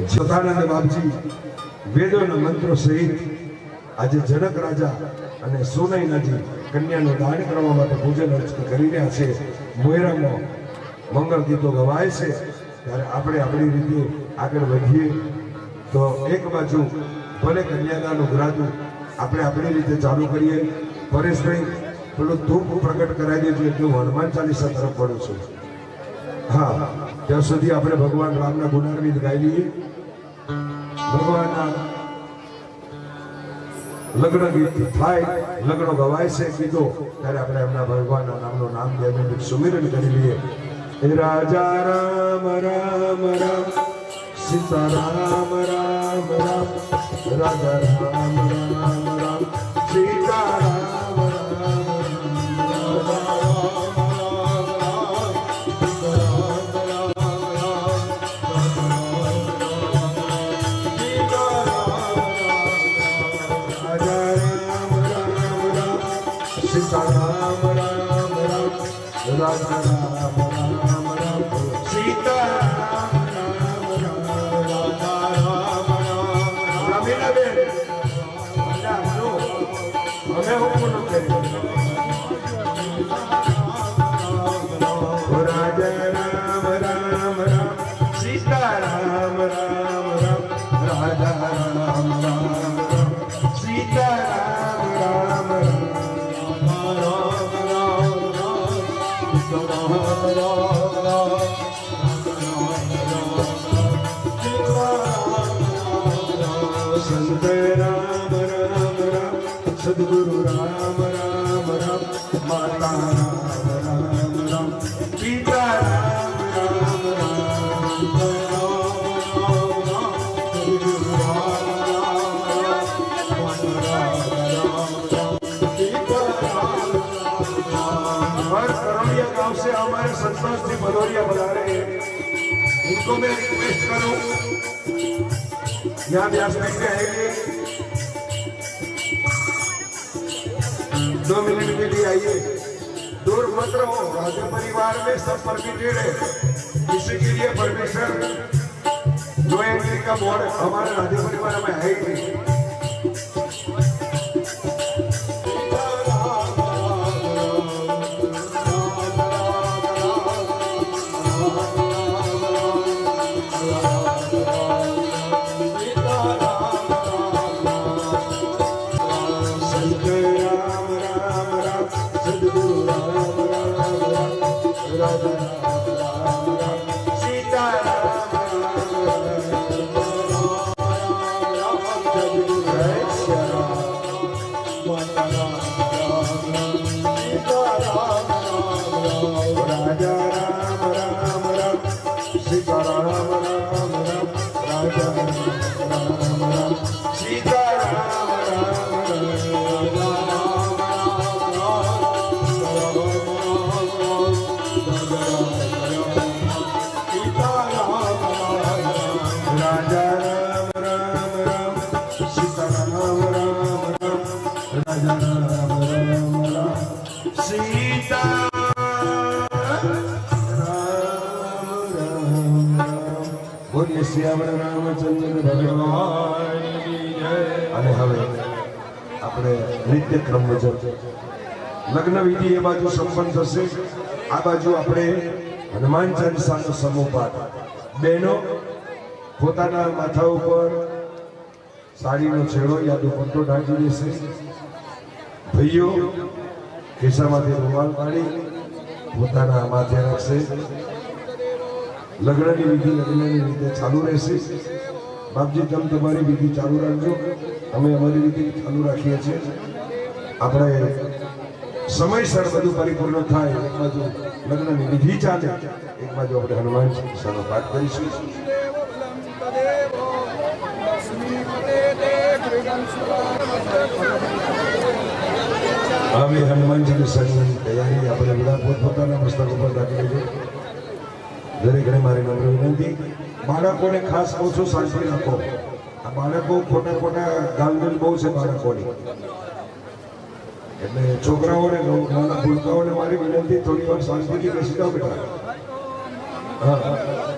સદાનંદ બાપજી વેદોના મંત્રો સહિત આજે જનક રાજા અને સોનૈનાજી કન્યાનું દાન કરવા માટે પૂજન અર્ચન કરી રહ્યા છે. મોયરામાં મંગળ ગીતો ગવાય છે. ત્યારે આપણે આપણી રીતે આગળ વધીએ તો એક બાજુ ભલે કન્યાદાન ઉઘરાતું આપણે આપણી રીતે ચાલુ કરીએ. પરેશભાઈ પેલું ધૂપ પ્રગટ કરાવી દેજો એટલે હું હનુમાન ચાલીસા તરફ પડું છું. હા, ત્યાં સુધી આપણે ભગવાન રામના ગુણાન્વિત ગાઈ લઈએ. ભગવાનના લગ્ન ગીત થાય, લગ્ન ગવાય છે ગીતો, ત્યારે આપણે એમના ભગવાનના નામનું નામ દે સુમિરન કરી લઈએ. રાજા રામ રામ રામ, સીતા રામ રામ રામ, રાજા રામ રામ રામ, સીતા રામ રામ राम राम राम, राजा राम राम राम, सीता राम राम राजा राम राम. रमीलाबेन અમે હું બોલું કર્યું રાજા રામ રામ રામ, સીતા રામ રામ રામ, રાજા રામ રામ રામ, સીતા રામ રામ રામ. संत राम राम राम, सद्गुरु राम राम राम, माता राम राम राम, पिता राम राम राम, गुरु राम राम राम, हर करोड़िया गांव से हमारे संतोष जी भदौरिया बुला रहे हैं. इनको मैं रिक्वेस्ट करूं, यहाँ व्यास बैठे आएंगे, 2 मिनट के लिए आइए. दूर मत रहो, राजा परिवार में सब परमिटेड है. किसी के लिए परमिशन नो एंट्री का बोर्ड हमारे राजा परिवार में है ही नहीं. અને હવે આપણે નિત્ય ક્રમ મુજબ લગ્ન વિધિ એ બાજુ સંપન્ન થશે. આ બાજુ આપણે હનુમાન ચાલીસાનો સમૂહ પાઠ. બહેનો પોતાના માથા ઉપર સાડીનો છેડો યા દુપટ્ટો ઢાંકી દેશે. ભાઈઓ ખિસ્સામાંથી રૂમાલ કાઢી પોતાના માથે રાખશે. લગ્નની વિધિ લગ્નની રીતે ચાલુ રહેશે. બાપજી તમે તમારી વિધિ ચાલુ રાખજો, અમે અમારી વિધિ ચાલુ રાખીએ છીએ. આપણે સમયસર બધું પરિપૂર્ણ થાય. એક બાજુ લગ્નની વિધિ ચાલે, એક બાજુ આપણે હનુમાન ચાલીસાનો પાઠ કરીશું. હવે હનુમાન ચાલીસાની તૈયારી આપણે બધા પોતપોતાના મસ્તક ઉપર રાખી લેજો. દરેકને મારી નમ્ર વિનંતી, બાળકોને ખાસ કહું છું શાંતિ રાખો. આ બાળકો ખોટા ગાલગલ બહુ છે બાળકોની, એટલે છોકરાઓને નાના ભૂલકાઓને મારી વિનંતી થોડી વાર શાંતિથી બેસી જાઓ બેટા. હા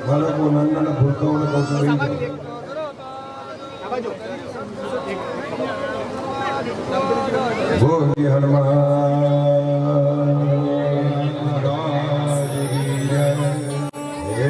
બાળકો નાના ભૂલકાઓને કહું છું લઈ જાઓ બોલી હનુમાન રાજ કી જય. હે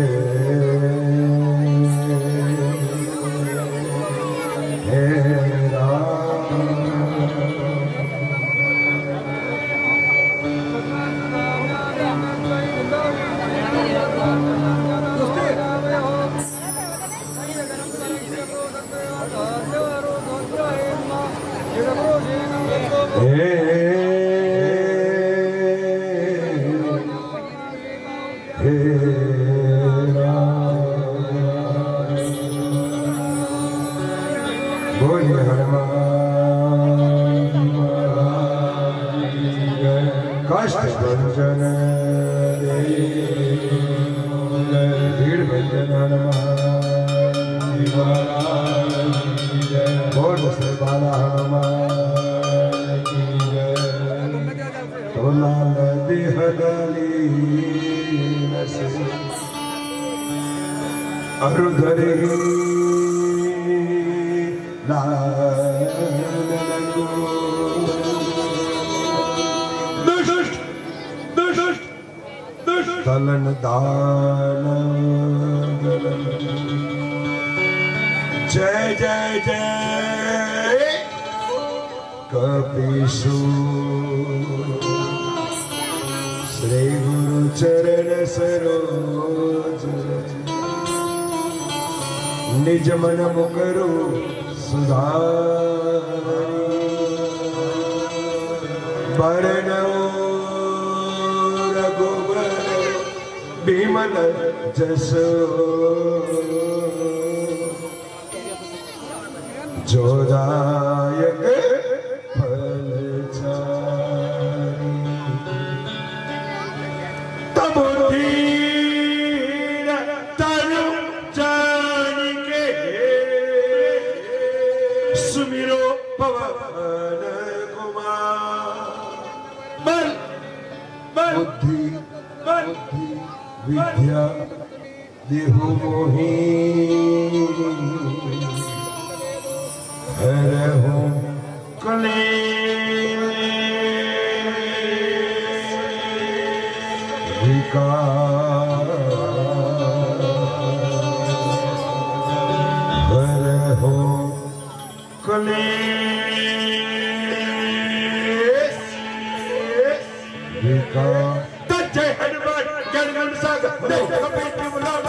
કષ્ટભંજન ભીડ ભંજન હનુમાન બોલ શ્રી બાલા હનુમાન તો લાલ દેહ દલી અરુધરી તલન દાન જય જય જય કપીશુ શ્રી ગુરુ ચરણ સરોજ નિજ મન મુકરુ સુધારી બરણો રઘુબર વિમલ જસો જોદાયક ફલચારી તબુદ્ધિ તરુ જાનિકે સુમિરો પવન કુમાર બલ બુદ્ધિ બુદ્ધિ વિદ્યા દેહુ મોહી હરહુ ક્લેશ વિકાર હરહુ ક્લેશ વિકાર જય હનુમાન જન સાગર કપિલ મુલા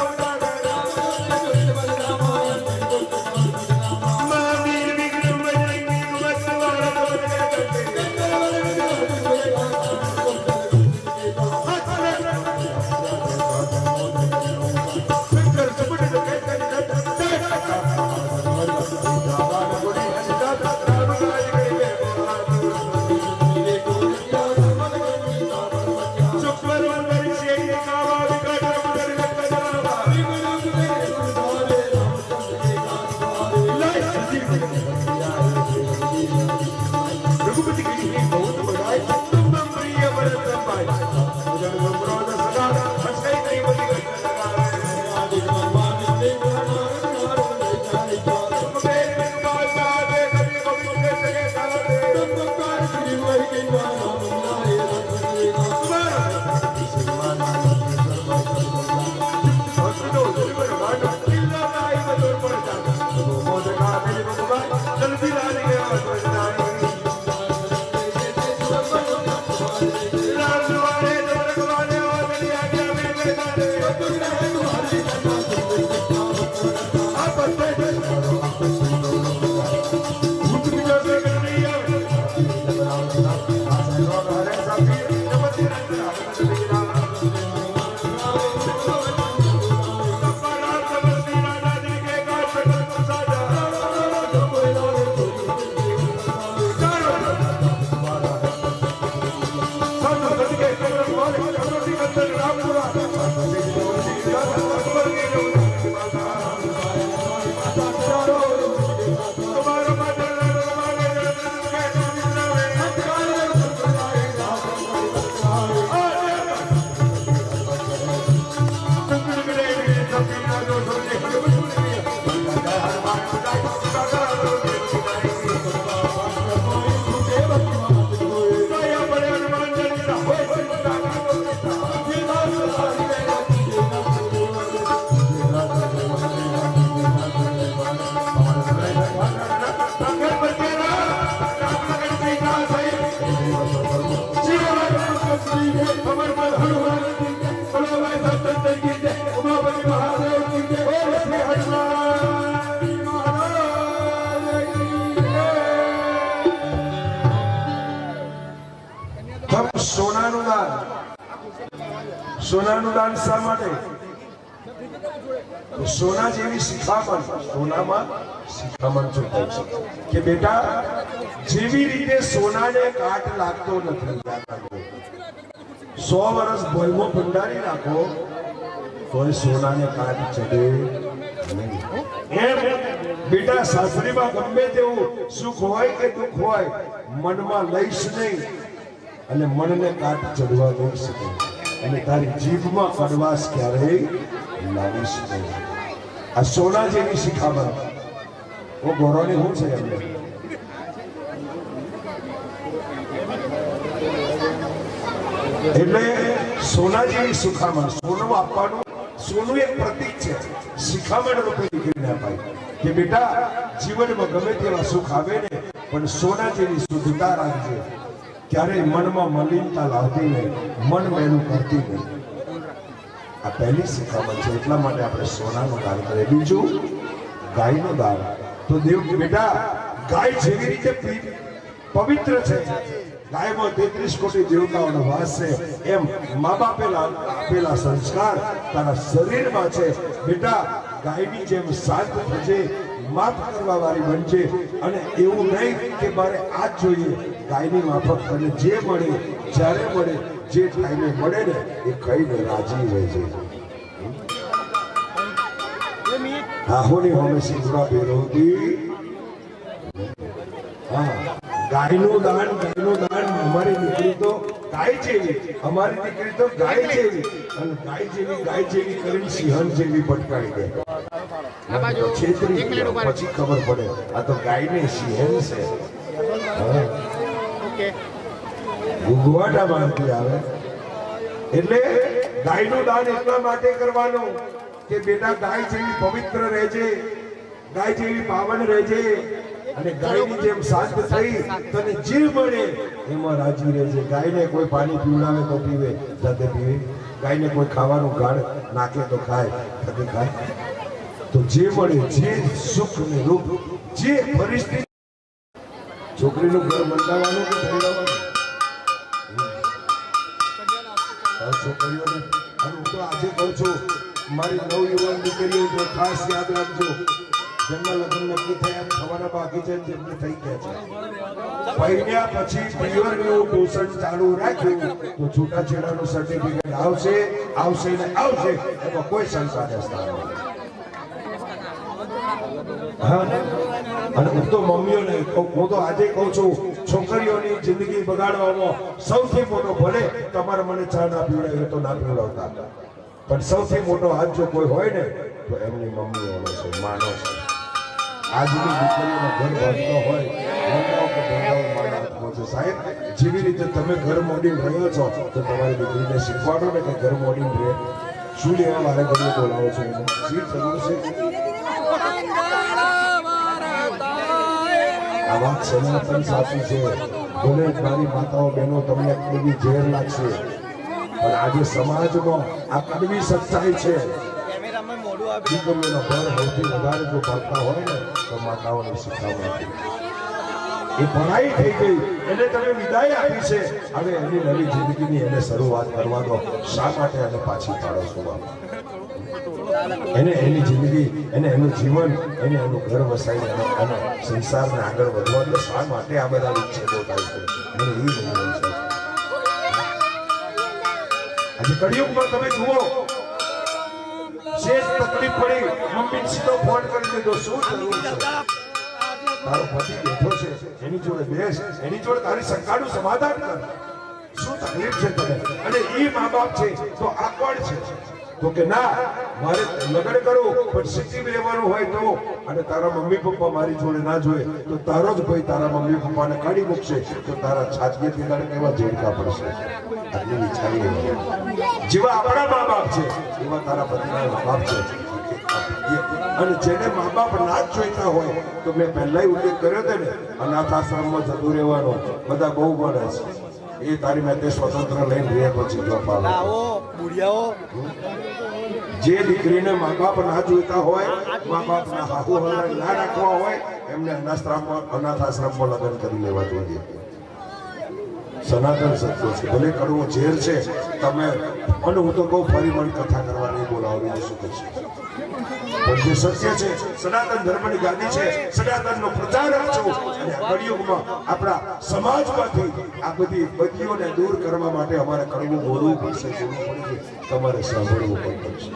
સોનાનું દાન શા માટે? તો સોના જેવી શિખામણ, સોનામાં શિખામણ શું થાય છે કે બેટા જેવી રીતે સોનાને કાટ લાગતો નથી, 100 વર્ષ ભોયમાં ભંડારી રાખો તોય સોનાને કાટ ચડે નહીં. એમ બેટા શાસ્ત્રીમાં ગમે તેવું સુખ હોય કે દુઃખ હોય મનમાં લઈશ નહીં અને મનને કાટ ચડવા દઈશ નહીં અને તારી જીભમાં કડવાશ ક્યારેય લાવીશ નહીં. આ સોના જેવી શિખામણ. ઓ ગોરોની શું છે એમને? એટલે સોના જેવી શિખામણ. સોનું આપવાનું, સોનું એક પ્રતીક છે, શિખામણ રૂપે દીકરીને અપાય કે બેટા જીવનમાં ગમે તેવા સુખ આવે ને પણ સોના જેવી શુદ્ધતા રાખજે, ક્યારેય મનમાં મલિનતા લાવતી નહીં, મન મેલું કરતી નહીં. આ પહેલી શિખામણ છે. એટલા માટે આપણે સોનાનું દાન કરીએ. બીજું ગાયનું દાન. તો દેવ બેટા ગાય જેવી રીતે પવિત્ર છે, ગાયમાં 33 કોટી દેવતાઓનો વાસ છે, એમ મા બાપે આપેલા સંસ્કાર તારા શરીરમાં છે. બેટા ગાયની જેમ શાંત થજે, માફ કરવા વાળી બનજે અને એવું નહીં કે મારે આ જ જોઈએ. ગાયની માફક તને જે મળે, જ્યારે મળે, જે ટાઈમે મળે ને એ ખાઈને રાજી રહેજે. આહોની હંમેશા પૂરા બેરોતી. હા, ગાયનું દાન, ગાયનું દાન. અમારી દીકરી તો ગાય જેવી, અમારી દીકરી તો ગાય જેવી અને ગાય જેવી કરીને સિંહણ જેવી પટકાઈ દે. છેતરી પછી ખબર પડે આ તો ગાય ને સિંહણ છે. ગુગવાટા મારતી આવે. એટલે ગાયનું દાન એટલા માટે કરવાનું કે બેટા ગાય જેવી પવિત્ર રહેજે, ગાય જેવી પાવન રહેજે અને ગાયની જેમ શાંત થઈ તને જે મળે એમાં રાજી રહેજે. ગાયને કોઈ પાણી પીવડાવે તો પીવે, જાતે પીવે. ગાયને કોઈ ખાવાનું ગાળ નાખે તો ખાય, જાતે ખાય. તો જે મળે, જે સુખ ને રૂપ, જે પરિસ્થિતિ. છોકરીનું ઘર બંધાવવાનું કે ભેળવવાનું? છોકરીઓને હું તો આજે કહું છું, મારી નવયુવાન દીકરીઓ તો ખાસ યાદ રાખજો, જેમના લગ્ન નક્કી થયા થવાના બાકી છે, જેમને થઈ ગયા છે, પહેર્યા પછી પિયરનું પોષણ ચાલુ રાખ્યું તો છૂટાછેડાનું સર્ટિફિકેટ આવશે, આવશે ને આવશે, એમાં કોઈ શંકા નથી. હા, અને હું તો મમ્મીઓને હું તો આજે કહું છું, છોકરીઓની જિંદગી બગાડવામાં સૌથી મોટો, ભલે તમારે મને ચા ના પીવડાવ્યો તો ના પીવડાવતા, પણ સૌથી મોટો હાથ જો કોઈ હોય ને તો એમની મમ્મીઓનો છે, માનો છે. આજની દીકરીઓનો ઘર ભણતો હોય, ભણતાઓ કે ભણતાઓ મારા હાથમાં છે. સાહેબ, જેવી રીતે તમે ઘર મોડીને રહ્યો છો તો તમારી દીકરીને શીખવાડો ને કે ઘર મોડીને રહે. શું લેવા વારે ઘડીએ બોલાવો છો એને? શી જરૂર છે? આ વાત સનાતન સાચી છે. ભલે મારી માતાઓ બહેનો તમને કડવી ઝેર લાગશે, પણ આજે સમાજમાં આ કડવી સચ્ચાઈ છે. દીકરીઓનો ઘર સૌથી વધારે જો ભણતા હોય ને તો માતાઓને શીખવવા. એ ભણાઈ થઈ ગઈ, એને તમે વિદાય આપી છે, હવે એની નવી જિંદગીની એને શરૂઆત કરવા દો. શા માટે એને પાછી પાડો છો? એને એની જિંદગી, એને એનું જીવન, એને એનું ઘર વસાઈને અને સંસારને આગળ વધવા દો. શા માટે આ બધા વિચ્છેદો થાય છે? મને એ નહીં છે. આજે કળિયુગમાં તમે જુઓ, શેષ તકલીફ પડી, મમ્મી સીધો ફોન કરી દીધો, શું જરૂર છે? તારો પતિ બેઠો છે, એની જોડે બેસ, એની જોડે તારી શંકાનું સમાધાન કર. શું તકલીફ છે તને? અને એ મા બાપ છે તો આકવાડ છે તો કે ના, મારે લગ્ન કરવું પણ સિટી રહેવાનું હોય તો, અને તારા મમ્મી પપ્પા મારી જોડે ના જોઈએ તો તારો જ ભાઈ તારા મમ્મી પપ્પાને કાઢી મૂકશે તો તારા છાતીએથી તારે કેવા ઝેડકા પડશે. આટલી વિચારી જેવા આપણા મા બાપ છે એવા તારા પતિના મા બાપ છે. અને જેને મા બાપ ના જ જોઈતા હોય તો મેં પહેલા ઉલ્લેખ કર્યો હતો ને, અનાથ આશ્રમમાં જતું રહેવાનો. બધા બહુ મળે છે, એ તારી મેં સ્વતંત્ર લઈને રહ્યા પછી જો પાડો. જે દીકરીને મા બાપ ના જોઈતા હોય, મા બાપ ના હાહુ ના રાખવા હોય, એમને અનાથ આશ્રમમાં લગ્ન કરી લેવા જોઈએ. સનાતન સત્ય છે. ભલે કડવું ઝેર છે તમે, અને હું તો કહું ફરી મળી કથા કરવા નહીં બોલાવો, શું કરશે? પણ જે સત્ય છે, સનાતન ધર્મની ગાદી છે, સનાતનનો પ્રચારક છું, અને કળિયુગમાં આપણા સમાજમાંથી આ બધી બદીઓને દૂર કરવા માટે અમારે કડવું બોલવું પડશે, જોવું પડશે, તમારે સાંભળવું પણ પડશે.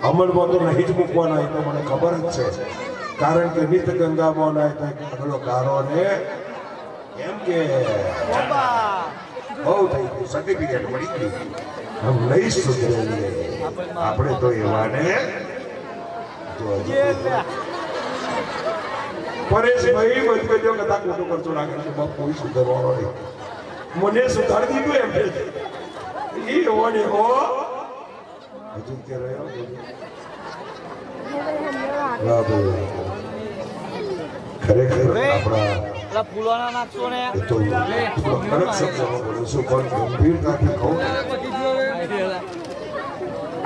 અમલમાં તો નહીં જ મૂકવાના, એ તો મને ખબર જ છે. કારણ કે નિત ગંગામાં ના તો આગલો ગારો ને એમ કે બહુ થઈ ગયું, સર્ટિફિકેટ મળી ગયું, હમ નહીં સુધરેલી. આપણે તો એવાને પરેશભાઈ બંધ કરજો, કથા ખોટું કરતો લાગે છે. બાપ કોઈ સુધારવાનો નહીં, મને સુધારી દીધું એમ કે એ એવો ને એવો હજુ કે રહ્યો. ખરેખર આપણા ફૂલોના નાખશો ને એ તો કડક શબ્દોમાં બોલું છું, પણ ગંભીરતાથી કહું,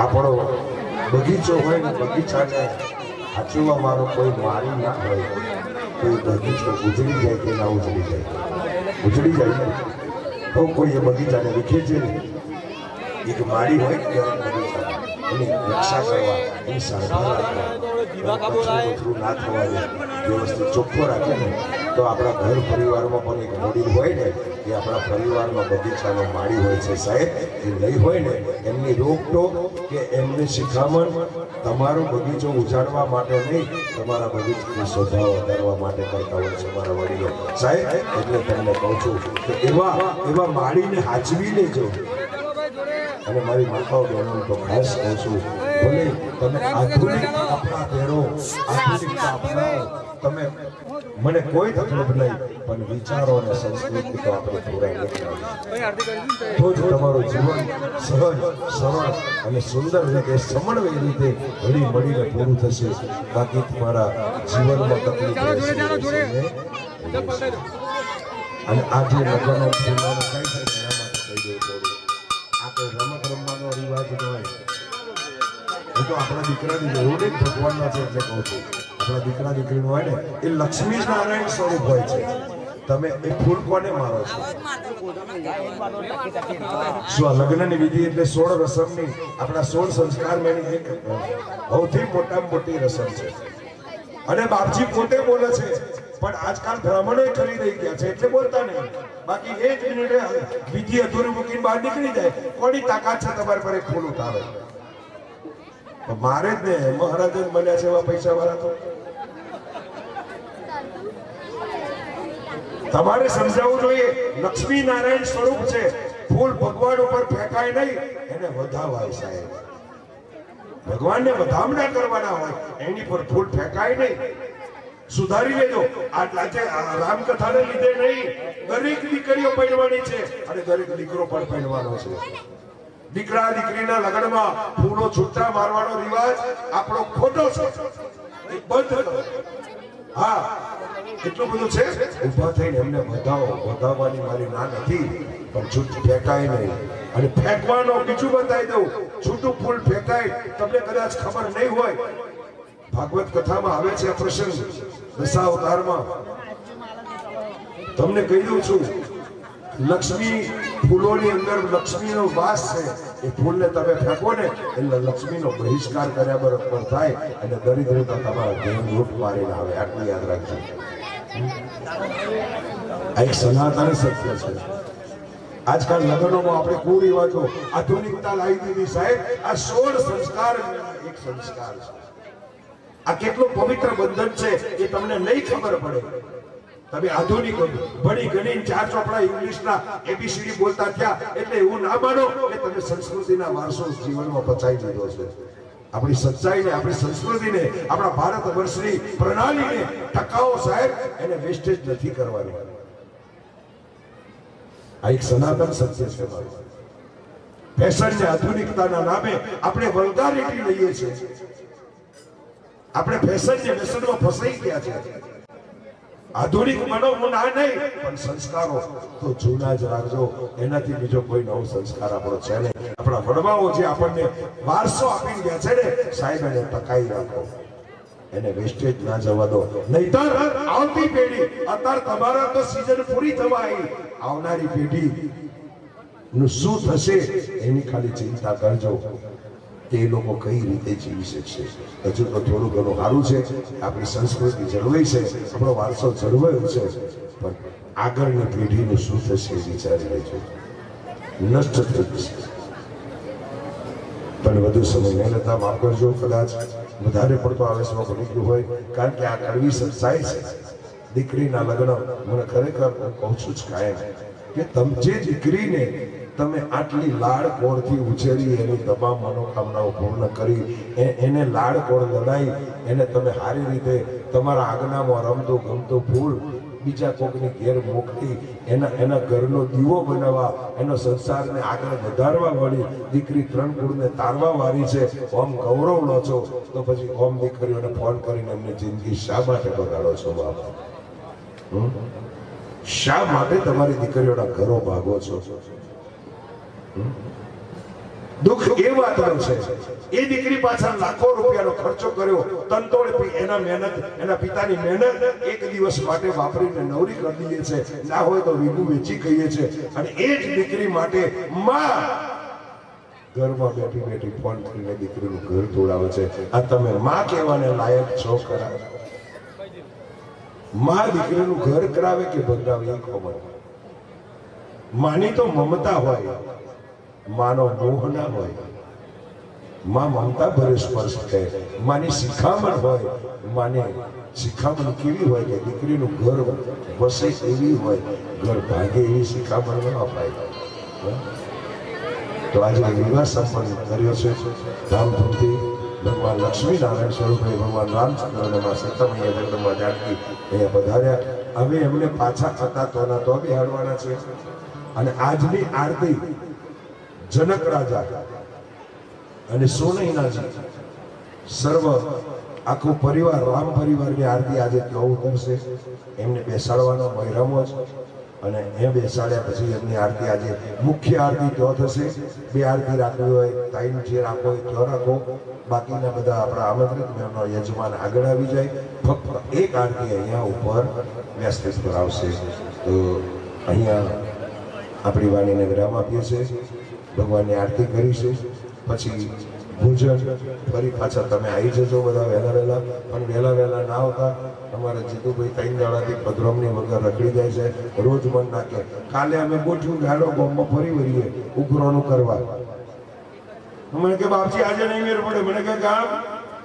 આપણો બગીચો હોય ને, બગીચાને સાચવવા મારો કોઈ મારી ના હોય તો એ બગીચો ઉજળી જાય કે ના ઉજળી જાય? ઉજળી જાય ને. તો કોઈ એ બગીચાને વિખે છે ને, એક માળી હોય ને બગીચા, એની રક્ષા કરવા, એની સારવાર રાખવા, ના થવા દે, વ્યવસ્થિત ચોખ્ખો રાખે ને, તો આપણા ઘર પરિવારમાં પણ એક વડીલ હોય ને, એ આપણા પરિવારમાં બગીચાનો માળી હોય છે સાહેબ, એ નહીં હોય ને, એમની રોકટોક કે એમને શિખામણ તમારો બગીચો ઉજાડવા માટે નહીં, તમારા બગીચાની શોભા વધારવા માટે કરતા હોય છે મારા વડીલો સાહેબ. એટલે તમને કહું છું કે એવા માળીને હાચવી લેજો. અને મારી માતાઓ બહેનો તો ખાસ કહું છું, ભલે તમે આધુનિક આપણા પહેરો, આધુનિકતા અપનાવો, તમે મને કોઈ તકલીફ નહીં, પણ વિચારો અને સંસ્કૃતિ તો આપણે પૂરા નથી. તો જ તમારું જીવન સહજ, સરળ અને સુંદર રીતે, સમન્વય રીતે હળી મળીને પૂરું થશે. બાકી તમારા જીવનમાં તકલીફ રહેશે. અને આજે લગ્નનો ફૂલવાનો કઈ થાય એના માટે કહી દેવું પડ્યું. આ કોઈ રમત રમવાનો રિવાજ ન હોય. હું તો આપણા દીકરાની એવું નહીં, ભગવાનના છે એટલે કહું છું, આપણા દીકરા દીકરીનું હોય ને એ લક્ષ્મી નારાયણ સ્વરૂપ હોય છે. તમે એ ફૂલ કોને મારો છો? શું આ લગ્નની વિધિ એટલે 16 રસમની, આપણા 16 સંસ્કારમાંની એક સૌથી મોટામાં મોટી રસમ છે. અને બાપજી પોતે બોલે છે, પણ આજકાલ બ્રાહ્મણો ખરી રહી ગયા છે એટલે બોલતા નહીં. બાકી એ જ મિનિટે વિધિ અધૂરી મૂકીને બહાર નીકળી જાય. કોની તાકાત છે તમારે પર એક ફૂલ ઉતારે? મારે જ ને મહારાજ જ બન્યા છે એવા પૈસા વાળા. તો તમારે સમજાવવું જોઈએ, લક્ષ્મી નારાયણ સ્વરૂપ છે. ફૂલ ભગવાન ઉપર ફેંકાય નહીં, એને વધાવાય સાહેબ. ભગવાનને વધામણા કરવાના હોય, એની પર ફૂલ ફેંકાય નહીં. સુધારી લેજો. આજે રામકથાને લીધે નહીં, દરેક દીકરીઓ પહેરવાની છે અને દરેક દીકરો પણ પહેરવાનો છે. દીકરા દીકરીના લગ્નમાં ફૂલો છૂટા મારવાનો રિવાજ આપણો ખોટો છે, એ બંધ કરો. હા, એટલું બધું છે. ઉભા થઈને એમને વધાવવાની મારી ના નથી, પણ છૂટ ફેંકાય નહીં. અને ફેંકવાનો બીજું બતાવી દઉં, છૂટું ફૂલ ફેંકાય. તમને કદાચ ખબર નહીં હોય, ભાગવત કથામાં આવે છે પ્રસંગ દશાવતારમાં. તમને કહી દઉં છું, લક્ષ્મી ફૂલોની અંદર લક્ષ્મીનો વાસ છે. એ ફૂલને તમે ફેંકો ને એટલે લક્ષ્મીનો બહિષ્કાર કર્યા બરાબર થાય અને દરિદ્રતા તમારા ધ્યાન લૂંટ મારીને આવે. આટલું યાદ રાખજો. આ એક સનાતન સત્ય છે. આજકાલ લગ્નોમાં આપણે કુરિવાજો, આધુનિકતા લાવી દીધી સાહેબ. આ 16 સંસ્કાર એક સંસ્કાર છે. આ કેટલું પવિત્ર બંધન છે એ તમને નહીં ખબર પડે. તમે આધુનિક ભણી ગણીને 4 ચોપડા ઇંગ્લિશના ABCD બોલતા થયા એટલે એવું ના માનો કે તમે સંસ્કૃતિના વારસો જીવનમાં બચાવી લીધો છે. આપણી સચ્ચાઈને, આપણી સંસ્કૃતિને, આપણા ભારત વર્ષની પ્રણાલીને ટકાવો સાહેબ, એને વેસ્ટેજ નથી કરવાની. આ એક સનાતન સત્ય છે. ફેશન ને આધુનિકતાના નામે આપણે વલ્ગારિટી લઈએ છીએ. આપણે ફેશન ને વ્યસનમાં ફસાઈ ગયા છે. આધુનિક બનો હું ના નહીં, પણ સંસ્કારો તો જૂના જ રાખજો. એનાથી બીજો કોઈ નવો સંસ્કાર આપણો છે નહીં. આપણા વડવાઓ જે આપણને વારસો આપી ગયા છે ને સાહેબ, એને ટકાઈ રાખો. એને વેસ્ટેજ ના જવા દો, નહીતર આવતી પેઢી, અત્યારે તમારા તો સીઝન પૂરી થવા આવી, આવનારી પેઢી નું શું થશે એની ખાલી ચિંતા કરજો કે એ લોકો કઈ રીતે જીવી શકશે. હજુ તો થોડું ઘણું સારું છે, આપણી સંસ્કૃતિ જળવાઈ છે, આપણો વારસો જળવાયો છે, પણ આગળની પેઢીનું શું થશે એ વિચારી લેજો. નષ્ટ થઈ જશે. પણ વધુ સમય નહીં લેતા માફ કરજો, કદાચ વધારે પડતો આવેશમાં ભણી ગયું હોય, કારણ કે આ કડવી સચ્ચાઈ છે. દીકરીના લગ્ન, મને ખરેખર કહું છું જ કાયમ કે જે દીકરીને તમે આટલી લાડકોળથી ઉછેરી, એની તમામ મનોકામનાઓ પૂર્ણ કરી, એને લાડકોળ લડાઈ, એને તમે સારી રીતે તમારા આંગણામાં રમતું ગમતું ફૂલ બીજા કોકની ઘેર મોકલી, એના ઘરનો દીવો બનાવવા, એનો સંસારને આગળ વધારવા વાળી દીકરી 3 કુળને તારવા વાળી છે. ઓમ ગૌરવ લો છો તો પછી ઓમ દીકરીઓને ફોન કરીને એમની જિંદગી શા માટે બગાડો છો બાપ? શા માટે તમારી દીકરીઓના ઘરો ભાગો છો? દુઃખ એ વાતનું છે, એ દીકરી પાછળ લાખો રૂપિયાનો ખર્ચો કર્યો, તનતોડ એના મહેનત, એના પિતાની મહેનત એક દિવસ માટે વાપરીને નવરી કરી દઈએ છે, ના હોય તો વીગું વેચી કહીએ છે, અને એ જ દીકરી માટે માં ઘરમાં બેઠી બેઠી ફોન કરીને દીકરીનું ઘર તોડાવે છે. આ તમે માં કહેવાને લાયક છો ખરા? માં દીકરીનું ઘર કરાવે કે બદલાવે એ ખબર. માની તો મમતા હોય, માનો મોહ ના હોય. માં મમતા ભરે સ્પર્શ કરે, માની શિખામણ હોય, માને શિખામણ કેવી હોય કે દીકરીનું ઘર વસે એવી હોય, ઘર ભાગે એવી શિખામણ ન અપાય. તો આજે વિવાહ સંપન્ન કર્યો છે ધામધૂમથી. ભગવાન લક્ષ્મી નારાયણ સ્વરૂપે ભગવાન રામચંદ્ર અને માં સીતામૈયા જગદંબા જાનકી અહીંયા પધાર્યા. હવે એમને પાછા હતા તો બેહાડવાના છે. અને આજની આરતી જનક રાજા અને સોનૈનાજી સર્વ આખો પરિવાર, રામ પરિવારની આરતી આજે ત્યાં ઉતરશે. એમને બેસાડવાનો મહિરામો જ, અને એ બેસાડ્યા પછી એમની આરતી આજે મુખ્ય આરતી ત્યાં થશે. 2 આરતી રાખવી હોય, 3 જે રાખો હોય ત્યાં રાખો, બાકીના બધા આપણા આમંત્રિત મહેમાનો યજમાન આગળ આવી જાય. ફક્ત એક આરતી અહીંયા ઉપર વ્યસ્ત કરાવશે. તો અહીંયા આપણી વાણીને વિરામ આપીએ છીએ, ભગવાનની આરતી કરીશું, પછી ભોજન. ફરી પાછા તમે આવી જજો બધા વહેલા, પણ વહેલા ના આવતા. અમારા જીતુભાઈ 3 દાડાથી પધરામણી વગર રખડી જાય છે, રોજ મન નાખે. કાલે અમે ગોઠવું ગાડો ગામમાં ફરી વળીએ ઉઘરોનું કરવા. મને કે બાપજી આજે નહીં મેળ પડે. મને કે ગામ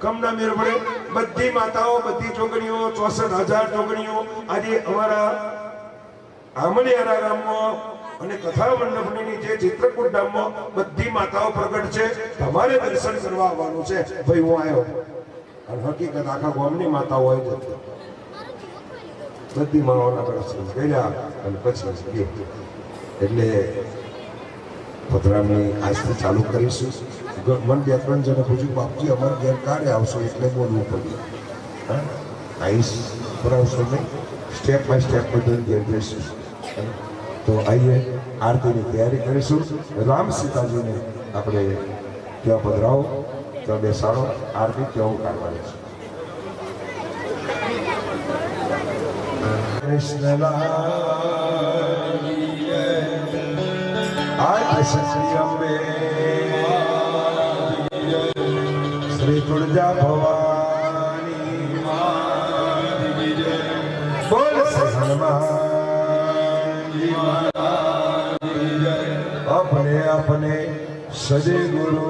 કમ ના મેળ પડે? બધી માતાઓ, બધી છોકરીઓ, 64,000 છોકરીઓ આજે અમારા આમળિયારા ગામમાં અને કથા મંડપની જે ચિત્રકૂટ ધામમાં બધી માતાઓ પ્રગટ છે. તમારે દર્શન કરવા આવવાનું છે. ભાઈ હું આવ્યો, અને હકીકત આખા ગામની માતાઓ આવી જતી, બધી માઓના દર્શન કર્યા અને પછી એટલે પધરામણી આજથી ચાલુ કરીશું. મન 2-3 જણે પૂછ્યું, બાપજી અમારે ઘેર ક્યારે આવશો? એટલે બોલવું પડ્યું. આઈસ ભરાવશો નહીં, સ્ટેપ બાય સ્ટેપ બધું ઘેર જઈશું. તો આઈએ આરતીની તૈયારી કરીશું. રામ સીતાજીને આપણે ત્યાં પધરાવો, ત્યાં બેસાડો, આરતી ત્યાં કાઢવાની છે. કૃષ્ણ શ્રી અંબે શ્રી તુળજા ભવાની બોલ શ્રી હનુમાનજી अपने अपने सदे गुरु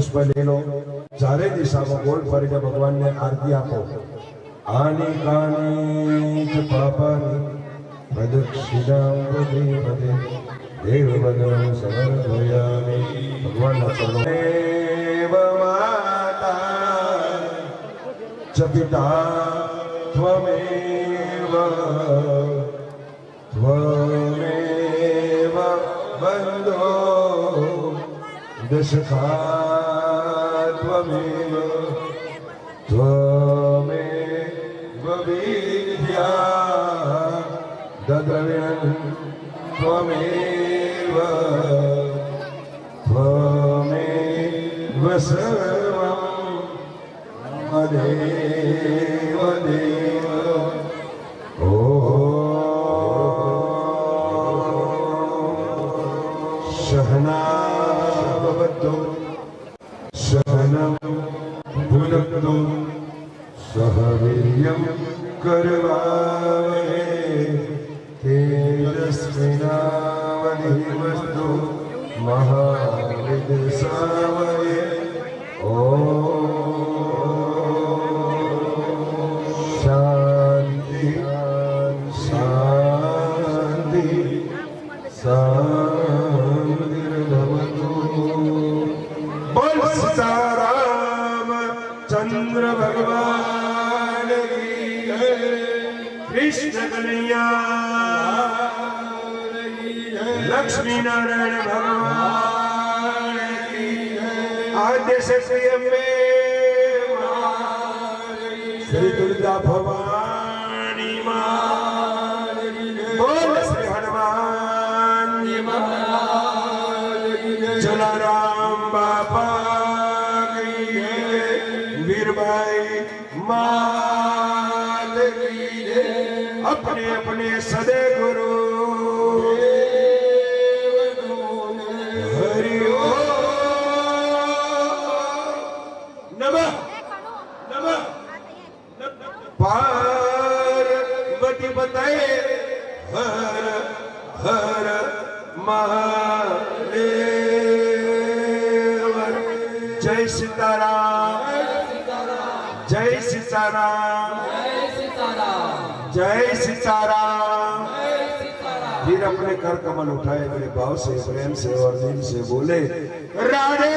પુષ્પ લઈ લો, ચારે દિશામાં ગોળ ફરીને ભગવાનને આરતી આપો. આની કાની ચ પાપાની પ્રદક્ષિણામ પદે પદે દેવ વદનમ સમર્પયામિ. ભગવાનના ચરણો દેવ માતા ચ પિતા ત્વમેવ ત્વમેવ બંધો દશકા ત્વમેવ ત્વમેવ વિદ્યા દદ્રવ્યં ત્વમેવ ત્વમેવ સર્વં મદેવ દેવ. શહના ભવતુ શહનમ ભુનક્તુ સહ વીર્યં કરવાવહે તેજસ્વિનાવધીમસ્તુ મા વિદ્વિષાવહે. શાંતિ શાંતિ શાંતિર્ભવતુ. બોલ સીતારામ ચંદ્ર ભગવાન કી જય. કૃષ્ણ કનૈયા લક્ષ્મી નારાયણ ભગવાન કી જય. આદ્ય શક્તિ અંબે શ્રી દુર્ગા ભવાની માં. બોલ શ્રી હનુમાનજી મહારાજ. જલારામ બાપા કી જય. વીરભાઈ માત કી જય. अपने अपने सदे गुरु हरि ओम नमः नमः पार्वती बताए हर हर महादेव. जय सीताराम जय सीताराम जय सीताराम. फिर अपने कर कमल उठाए बड़े भाव से प्रेम से और दिल से बोले राधे